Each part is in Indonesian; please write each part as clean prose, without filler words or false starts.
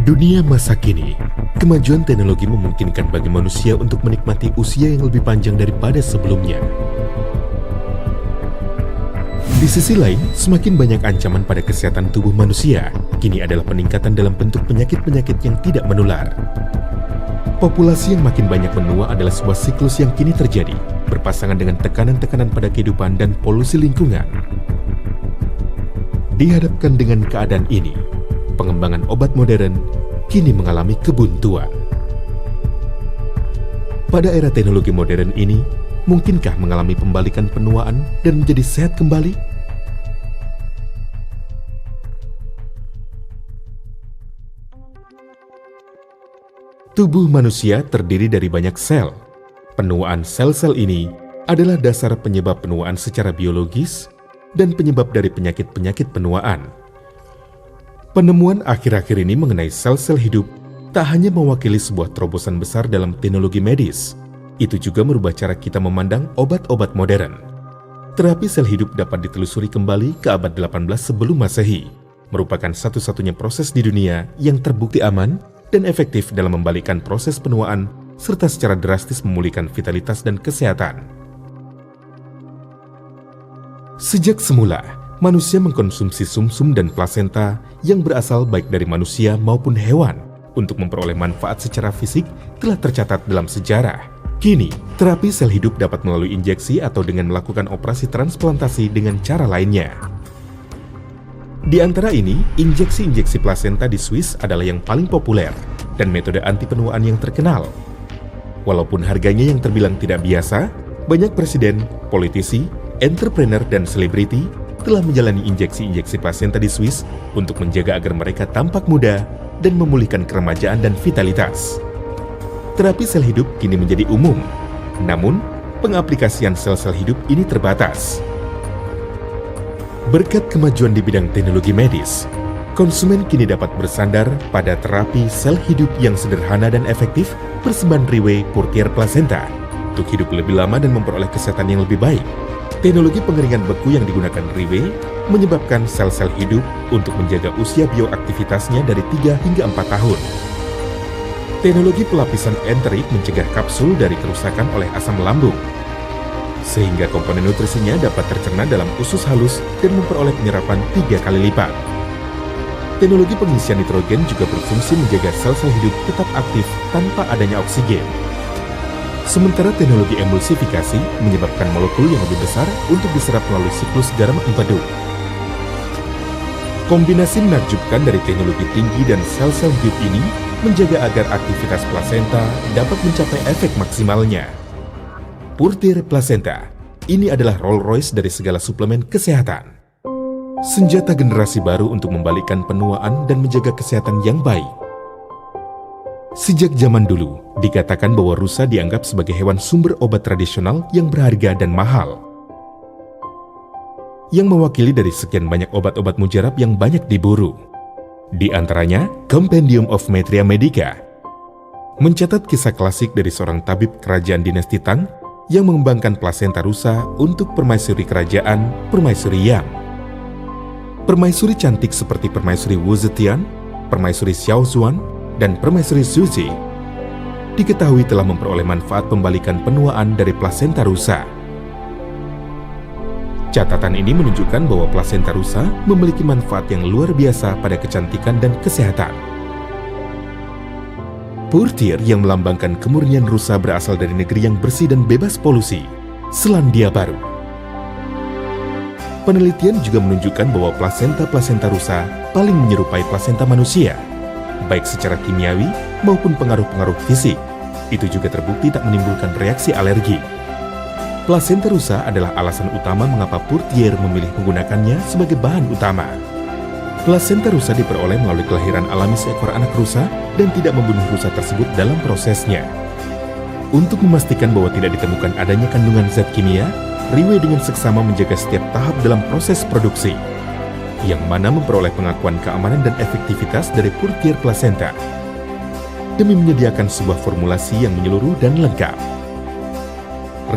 Dunia masa kini, kemajuan teknologi memungkinkan bagi manusia untuk menikmati usia yang lebih panjang daripada sebelumnya. Di sisi lain, semakin banyak ancaman pada kesehatan tubuh manusia, kini adalah peningkatan dalam bentuk penyakit-penyakit yang tidak menular. Populasi yang makin banyak menua adalah sebuah siklus yang kini terjadi, berpasangan dengan tekanan-tekanan pada kehidupan dan polusi lingkungan. Dihadapkan dengan keadaan ini, pengembangan obat modern kini mengalami kebuntuan. Pada era teknologi modern ini, mungkinkah mengalami pembalikan penuaan dan menjadi sehat kembali? Tubuh manusia terdiri dari banyak sel. Penuaan sel-sel ini adalah dasar penyebab penuaan secara biologis dan penyebab dari penyakit-penyakit penuaan. Penemuan akhir-akhir ini mengenai sel-sel hidup tak hanya mewakili sebuah terobosan besar dalam teknologi medis, itu juga merubah cara kita memandang obat-obat modern. Terapi sel hidup dapat ditelusuri kembali ke abad 18 sebelum Masehi, merupakan satu-satunya proses di dunia yang terbukti aman dan efektif dalam membalikkan proses penuaan serta secara drastis memulihkan vitalitas dan kesehatan. Sejak semula, manusia mengkonsumsi sumsum dan plasenta yang berasal baik dari manusia maupun hewan untuk memperoleh manfaat secara fisik telah tercatat dalam sejarah. Kini, terapi sel hidup dapat melalui injeksi atau dengan melakukan operasi transplantasi dengan cara lainnya. Di antara ini, injeksi-injeksi plasenta di Swiss adalah yang paling populer dan metode anti penuaan yang terkenal. Walaupun harganya yang terbilang tidak biasa, banyak presiden, politisi, entrepreneur, dan selebriti telah menjalani injeksi-injeksi plasenta di Swiss untuk menjaga agar mereka tampak muda dan memulihkan keremajaan dan vitalitas. Terapi sel hidup kini menjadi umum, namun pengaplikasian sel-sel hidup ini terbatas. Berkat kemajuan di bidang teknologi medis, konsumen kini dapat bersandar pada terapi sel hidup yang sederhana dan efektif persembahan Riwe Purtier Placenta untuk hidup lebih lama dan memperoleh kesehatan yang lebih baik. Teknologi pengeringan beku yang digunakan Riwe menyebabkan sel-sel hidup untuk menjaga usia bioaktivitasnya dari 3 hingga 4 tahun. Teknologi pelapisan enterik mencegah kapsul dari kerusakan oleh asam lambung, sehingga komponen nutrisinya dapat tercerna dalam usus halus dan memperoleh penyerapan 3 kali lipat. Teknologi pengisian nitrogen juga berfungsi menjaga sel-sel hidup tetap aktif tanpa adanya oksigen. Sementara teknologi emulsifikasi menyebabkan molekul yang lebih besar untuk diserap melalui siklus garam empedu. Kombinasi menakjubkan dari teknologi tinggi dan sel-sel hidup ini menjaga agar aktivitas plasenta dapat mencapai efek maksimalnya. Purtier Placenta, ini adalah Rolls-Royce dari segala suplemen kesehatan. Senjata generasi baru untuk membalikkan penuaan dan menjaga kesehatan yang baik. Sejak zaman dulu, dikatakan bahwa rusa dianggap sebagai hewan sumber obat tradisional yang berharga dan mahal, yang mewakili dari sekian banyak obat-obat mujarab yang banyak diburu. Di antaranya, Compendium of Maitria Medica mencatat kisah klasik dari seorang tabib kerajaan dinasti Tang yang mengembangkan plasenta rusa untuk permaisuri kerajaan Permaisuri Yang. Permaisuri cantik seperti Permaisuri Wu Zetian, Permaisuri Xiao Zuan, dan Permaisuri Suzy diketahui telah memperoleh manfaat pembalikan penuaan dari plasenta rusa. Catatan ini menunjukkan bahwa plasenta rusa memiliki manfaat yang luar biasa pada kecantikan dan kesehatan. Purtir yang melambangkan kemurnian rusa berasal dari negeri yang bersih dan bebas polusi, Selandia Baru. Penelitian juga menunjukkan bahwa plasenta rusa paling menyerupai plasenta manusia, baik secara kimiawi maupun pengaruh-pengaruh fisik. Itu juga terbukti tak menimbulkan reaksi alergi. Plasenta rusa adalah alasan utama mengapa Purtier memilih menggunakannya sebagai bahan utama. Plasenta rusa diperoleh melalui kelahiran alami seekor anak rusa dan tidak membunuh rusa tersebut dalam prosesnya. Untuk memastikan bahwa tidak ditemukan adanya kandungan zat kimia, Riwe dengan seksama menjaga setiap tahap dalam proses produksi, yang mana memperoleh pengakuan keamanan dan efektivitas dari Purtier Placenta, demi menyediakan sebuah formulasi yang menyeluruh dan lengkap.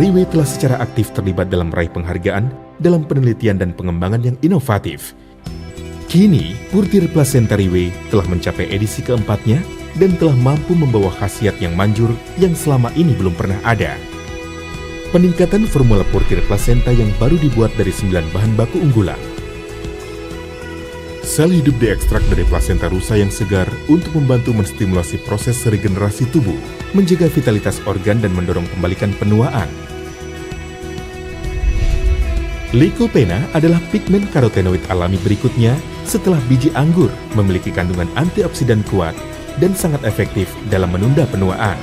Riwe telah secara aktif terlibat dalam meraih penghargaan dalam penelitian dan pengembangan yang inovatif. Kini, Purtier Placenta Riwe telah mencapai edisi keempatnya dan telah mampu membawa khasiat yang manjur yang selama ini belum pernah ada. Peningkatan formula Purtier Placenta yang baru dibuat dari 9 bahan baku unggulan. Sel hidup diekstrak dari plasenta rusa yang segar untuk membantu menstimulasi proses regenerasi tubuh, menjaga vitalitas organ dan mendorong pembalikan penuaan. Lycopena adalah pigmen karotenoid alami berikutnya setelah biji anggur, memiliki kandungan antioksidan kuat dan sangat efektif dalam menunda penuaan.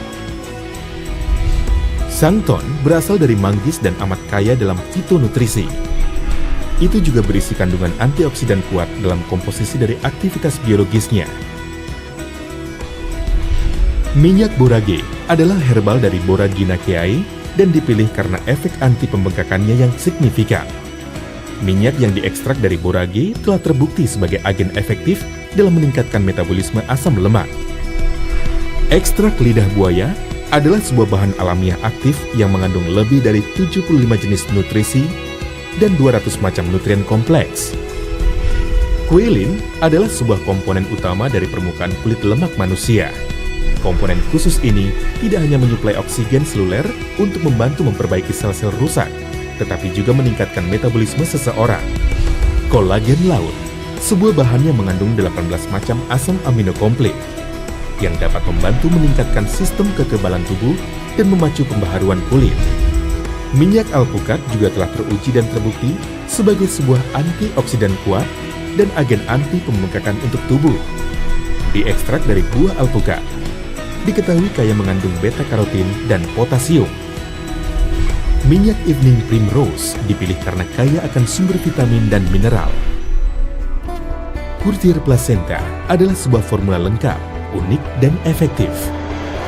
Sangton berasal dari manggis dan amat kaya dalam fitonutrisi. Itu juga berisi kandungan antioksidan kuat dalam komposisi dari aktivitas biologisnya. Minyak borage adalah herbal dari Boraginaceae dan dipilih karena efek anti pembengkakannya yang signifikan. Minyak yang diekstrak dari borage telah terbukti sebagai agen efektif dalam meningkatkan metabolisme asam lemak. Ekstrak lidah buaya adalah sebuah bahan alamiah aktif yang mengandung lebih dari 75 jenis nutrisi dan 200 macam nutrien kompleks. Kuilin adalah sebuah komponen utama dari permukaan kulit lemak manusia. Komponen khusus ini tidak hanya menyuplai oksigen seluler untuk membantu memperbaiki sel-sel rusak, tetapi juga meningkatkan metabolisme seseorang. Kolagen laut, sebuah bahan yang mengandung 18 macam asam amino komplit, yang dapat membantu meningkatkan sistem kekebalan tubuh dan memacu pembaharuan kulit. Minyak alpukat juga telah teruji dan terbukti sebagai sebuah antioksidan kuat dan agen anti pembengkakan untuk tubuh. Diekstrak dari buah alpukat, diketahui kaya mengandung beta-karotin dan potasium. Minyak evening primrose dipilih karena kaya akan sumber vitamin dan mineral. Purtier Placenta adalah sebuah formula lengkap, unik dan efektif,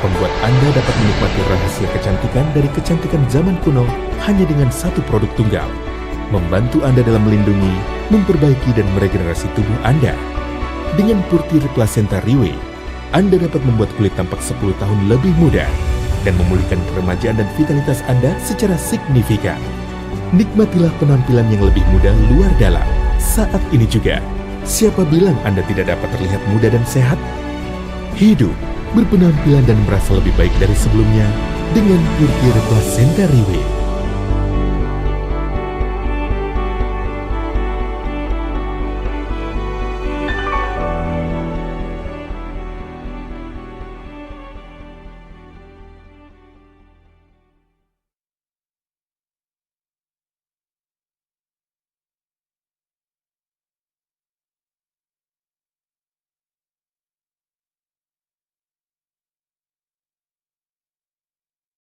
membuat Anda dapat menikmati rahasia kecantikan dari kecantikan zaman kuno hanya dengan satu produk tunggal, membantu Anda dalam melindungi, memperbaiki dan meregenerasi tubuh Anda. Dengan Purtier Placenta Riwe, Anda dapat membuat kulit tampak 10 tahun lebih muda dan memulihkan keremajaan dan vitalitas Anda secara signifikan. Nikmatilah penampilan yang lebih muda luar dalam saat ini juga. Siapa bilang Anda tidak dapat terlihat muda dan sehat? Hidup, berpenampilan dan merasa lebih baik dari sebelumnya dengan Purtier Placenta Riwe.